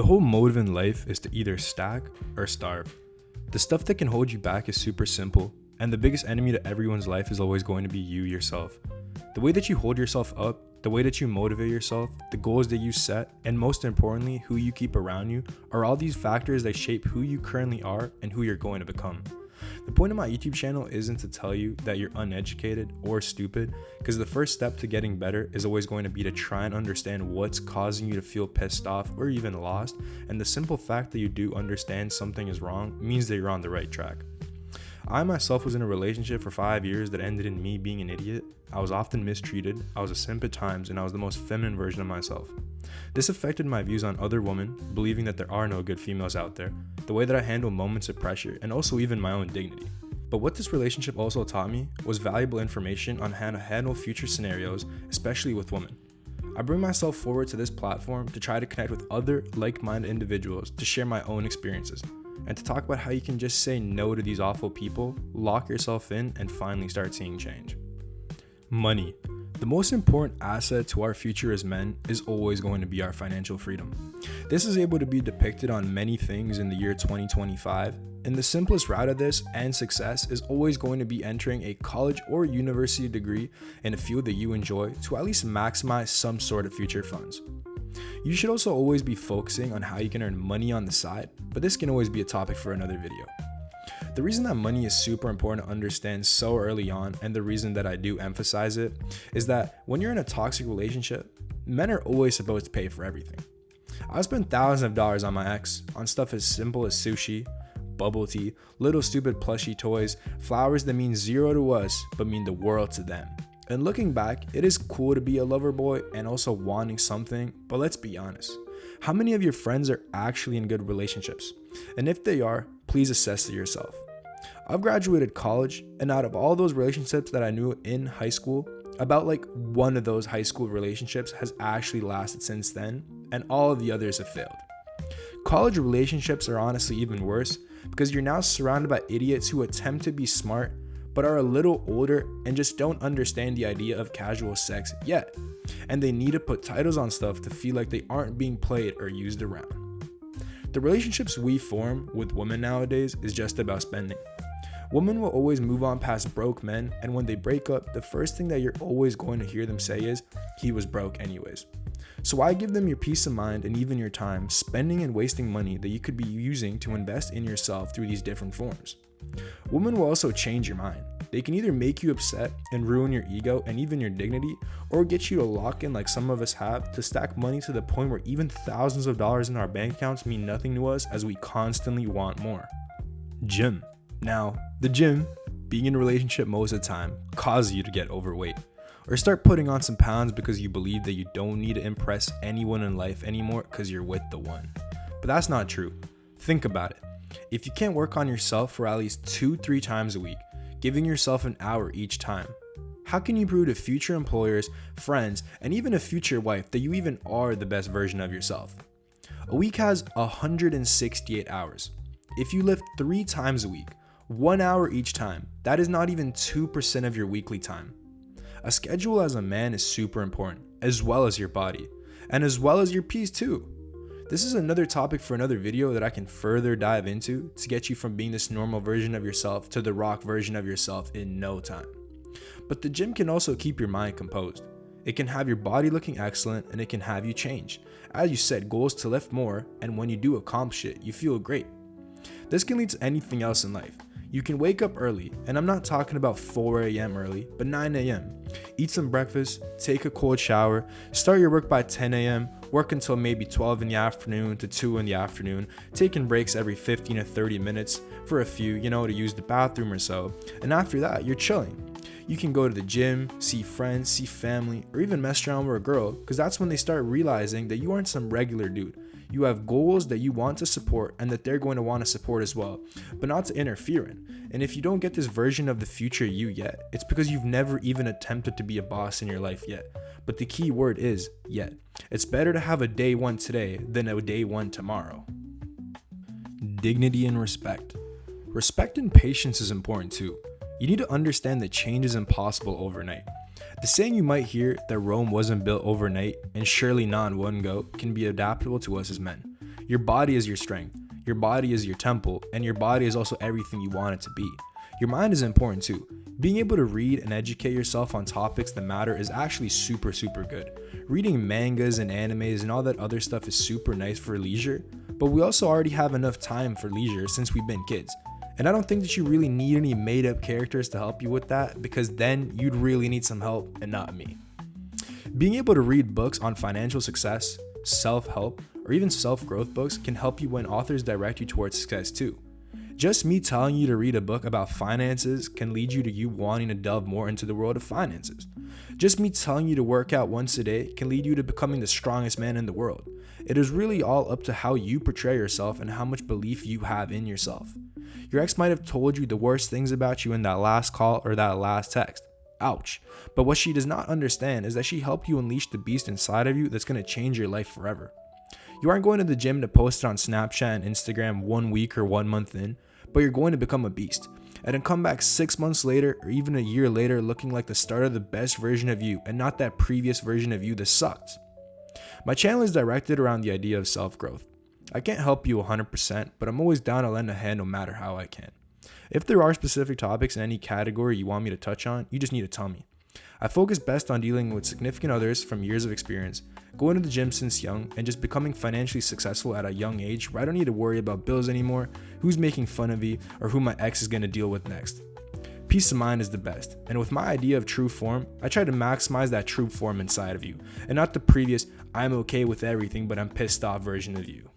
The whole motive in life is to either stack or starve. The stuff that can hold you back is super simple, and the biggest enemy to everyone's life is always going to be you yourself. The way that you hold yourself up, the way that you motivate yourself, the goals that you set, and most importantly, who you keep around you, are all these factors that shape who you currently are and who you're going to become. The point of my YouTube channel isn't to tell you that you're uneducated or stupid, because the first step to getting better is always going to be to try and understand what's causing you to feel pissed off or even lost, and the simple fact that you do understand something is wrong means that you're on the right track. I myself was in a relationship for 5 years that ended in me being an idiot. I was often mistreated, I was a simp at times, and I was the most feminine version of myself. This affected my views on other women, believing that there are no good females out there, the way that I handle moments of pressure, and also even my own dignity. But what this relationship also taught me was valuable information on how to handle future scenarios, especially with women. I bring myself forward to this platform to try to connect with other like-minded individuals to share my own experiences, and to talk about how you can just say no to these awful people, lock yourself in, and finally start seeing change. Money. The most important asset to our future as men is always going to be our financial freedom. This is able to be depicted on many things in the year 2025, and the simplest route of this and success is always going to be entering a college or university degree in a field that you enjoy to at least maximize some sort of future funds. You should also always be focusing on how you can earn money on the side, but this can always be a topic for another video. The reason that money is super important to understand so early on, and the reason that I do emphasize it, is that when you're in a toxic relationship, men are always supposed to pay for everything. I spent thousands of dollars on my ex on stuff as simple as sushi, bubble tea, little stupid plushie toys, flowers that mean zero to us but mean the world to them. And looking back, it is cool to be a lover boy and also wanting something, but let's be honest. How many of your friends are actually in good relationships? And if they are, please assess it yourself. I've graduated college, and out of all those relationships that I knew in high school, about one of those high school relationships has actually lasted since then, and all of the others have failed. College relationships are honestly even worse because you're now surrounded by idiots who attempt to be smart but are a little older and just don't understand the idea of casual sex yet, and they need to put titles on stuff to feel like they aren't being played or used around. The relationships we form with women nowadays is just about spending. Women will always move on past broke men, and when they break up, the first thing that you're always going to hear them say is, "He was broke anyways." So why give them your peace of mind and even your time spending and wasting money that you could be using to invest in yourself through these different forms? Women will also change your mind. They can either make you upset and ruin your ego and even your dignity, or get you to lock in like some of us have, to stack money to the point where even thousands of dollars in our bank accounts mean nothing to us as we constantly want more. Gym. Now, the gym, being in a relationship most of the time, causes you to get overweight, or start putting on some pounds because you believe that you don't need to impress anyone in life anymore because you're with the one. But that's not true. Think about it. If you can't work on yourself for at least 2-3 times a week, giving yourself an hour each time, how can you prove to future employers, friends, and even a future wife that you even are the best version of yourself? A week has 168 hours. If you lift 3 times a week, 1 hour each time, that is not even 2% of your weekly time. A schedule as a man is super important, as well as your body, and as well as your peace too. This is another topic for another video that I can further dive into to get you from being this normal version of yourself to the rock version of yourself in no time. But the gym can also keep your mind composed. It can have your body looking excellent, and it can have you change, as you set goals to lift more, and when you do accomplish it, you feel great. This can lead to anything else in life. You can wake up early, and I'm not talking about 4 a.m. early, but 9 a.m. Eat some breakfast, take a cold shower, start your work by 10 a.m., work until maybe 12 in the afternoon to 2 in the afternoon, taking breaks every 15 to 30 minutes for a few, to use the bathroom or so, and after that, you're chilling. You can go to the gym, see friends, see family, or even mess around with a girl, because that's when they start realizing that you aren't some regular dude. You have goals that you want to support and that they're going to want to support as well, but not to interfere in. And if you don't get this version of the future you yet, it's because you've never even attempted to be a boss in your life yet. But the key word is yet. It's better to have a day one today than a day one tomorrow. Dignity and respect. Respect and patience is important too. You need to understand that change is impossible overnight. The saying you might hear that Rome wasn't built overnight and surely not in one go can be adaptable to us as men. Your body is your strength, your body is your temple, and your body is also everything you want it to be. Your mind is important too. Being able to read and educate yourself on topics that matter is actually super good. Reading mangas and animes and all that other stuff is super nice for leisure, but we also already have enough time for leisure since we've been kids. And I don't think that you really need any made up characters to help you with that, because then you'd really need some help and not me. Being able to read books on financial success, self-help, or even self-growth books can help you when authors direct you towards success too. Just me telling you to read a book about finances can lead you to you wanting to delve more into the world of finances. Just me telling you to work out once a day can lead you to becoming the strongest man in the world. It is really all up to how you portray yourself and how much belief you have in yourself. Your ex might have told you the worst things about you in that last call or that last text. Ouch. But what she does not understand is that she helped you unleash the beast inside of you that's going to change your life forever. You aren't going to the gym to post it on Snapchat and Instagram 1 week or 1 month in, but you're going to become a beast. And then come back 6 months later or even a year later looking like the start of the best version of you and not that previous version of you that sucked. My channel is directed around the idea of self-growth. I can't help you 100%, but I'm always down to lend a hand no matter how I can. If there are specific topics in any category you want me to touch on, you just need to tell me. I focus best on dealing with significant others from years of experience, going to the gym since young, and just becoming financially successful at a young age where I don't need to worry about bills anymore, who's making fun of me, or who my ex is going to deal with next. Peace of mind is the best, and with my idea of TrueForm, I try to maximize that TrueForm inside of you, and not the previous I'm okay with everything but I'm pissed off version of you.